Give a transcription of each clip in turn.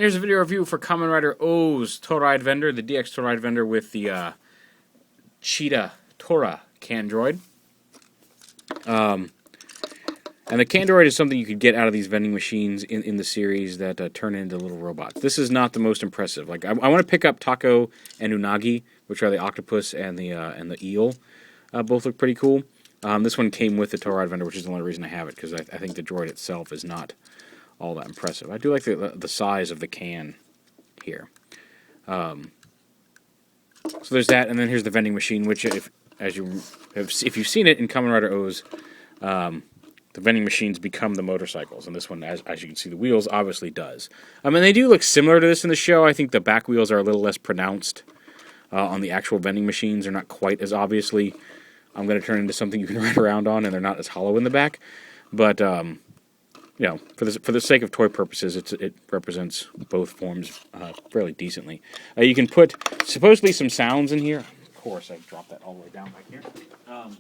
And here's a video review for Kamen Rider OOO's Tora Vendor, the DX Tora Vendor with the Cheetah Tora candroid. And the candroid is something you could get out of these vending machines in the series that turn into little robots. This is not the most impressive. Like I want to pick up Taco and Unagi, which are the octopus and the eel. Both look pretty cool. This one came with the Tora Vendor, which is the only reason I have it, because I think the droid itself is not all that impressive. I do like the size of the can here. So there's that, and then here's the vending machine, which if you've seen it in Kamen Rider OOO's, the vending machines become the motorcycles, and this one, as you can see, the wheels obviously does. I mean, they do look similar to this in the show. I think the back wheels are a little less pronounced on the actual vending machines. They're not quite as obviously, I'm going to turn into something you can ride around on, and they're not as hollow in the back. But you know, for the sake of toy purposes, it represents both forms fairly decently. You can put supposedly some sounds in here. Of course, I dropped that all the way down back here. I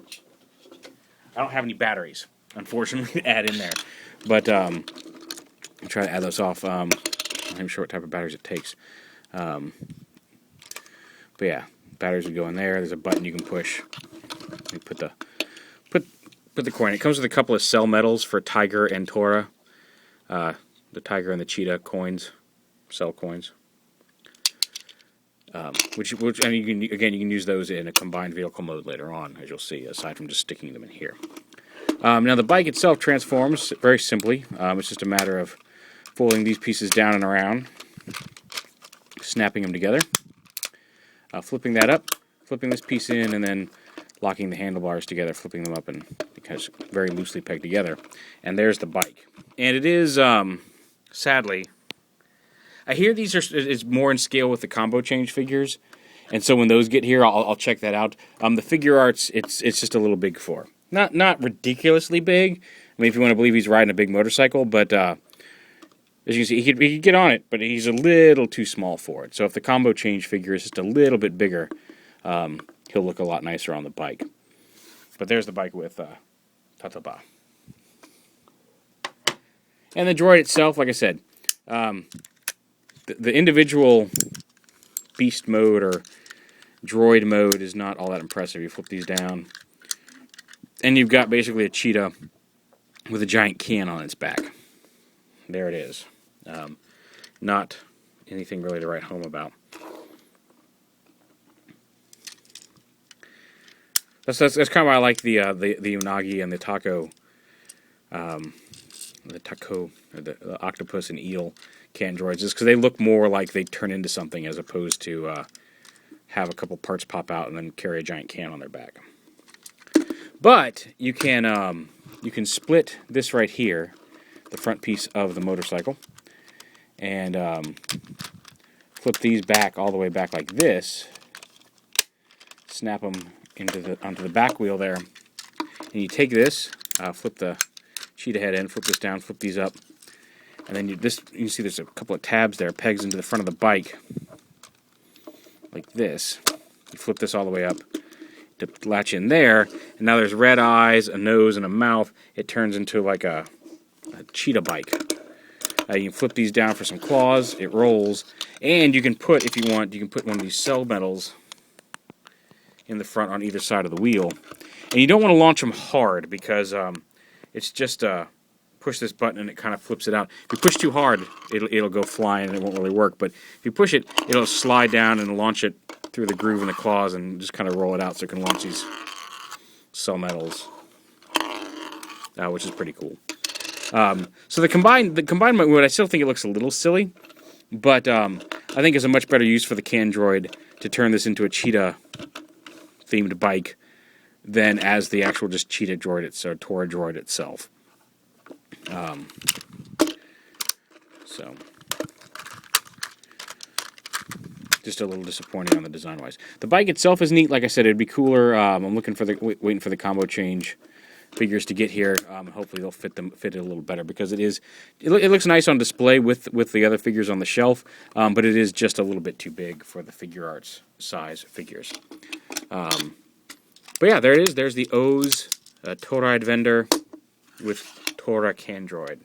don't have any batteries, unfortunately, to add in there. But I'll try to add those off. I'm not sure what type of batteries it takes. But yeah, batteries would go in there. There's a button you can push. You put the coin. It comes with a couple of cell medals for Tiger and Tora. The Tiger and the Cheetah coins, cell coins. Which and you can use those in a combined vehicle mode later on, as you'll see, aside from just sticking them in here. Now the bike itself transforms very simply. It's just a matter of folding these pieces down and around, snapping them together, flipping that up, flipping this piece in, and then locking the handlebars together, flipping them up, and because very loosely pegged together. And there's the bike. And it is, sadly, I hear these is more in scale with the combo change figures, and so when those get here, I'll check that out. The figure arts, it's just a little big for. Not ridiculously big. I mean, if you want to believe he's riding a big motorcycle, but as you can see, he could get on it, but he's a little too small for it. So if the combo change figure is just a little bit bigger, he'll look a lot nicer on the bike. But there's the bike with Tataba. And the droid itself, like I said, the individual beast mode or droid mode is not all that impressive. You flip these down, and you've got basically a cheetah with a giant can on its back. There it is. Not anything really to write home about. That's kind of why I like the unagi and the taco, or the octopus and eel candroids, is because they look more like they turn into something as opposed to have a couple parts pop out and then carry a giant can on their back. But you can split this right here, the front piece of the motorcycle, and flip these back all the way back like this. Snap them onto the back wheel there, and you take this, flip the cheetah head in, flip this down, flip these up, and then you can see there's a couple of tabs there, pegs into the front of the bike, like this. You flip this all the way up to latch in there, and now there's red eyes, a nose, and a mouth. It turns into like a cheetah bike. You can flip these down for some claws. It rolls, and you can put, if you want, you can put one of these cell medals in the front on either side of the wheel. And you don't want to launch them hard because it's just push this button and it kind of flips it out. If you push too hard, it'll go flying and it won't really work. But if you push it, it'll slide down and launch it through the groove in the claws and just kind of roll it out so it can launch these cell medals, which is pretty cool. So the combined mode, I still think it looks a little silly, but I think it's a much better use for the candroid to turn this into a cheetah themed bike than as the actual just cheetah droid or Tora droid itself. So just a little disappointing on the design wise. The bike itself is neat. Like I said, it'd be cooler. I'm looking for waiting for the combo change figures to get here. Hopefully they'll fit it a little better, because it looks nice on display with the other figures on the shelf, but it is just a little bit too big for the figure arts size figures. But yeah, there it is. There's the OOO's Tora Vendor with Tora candroid.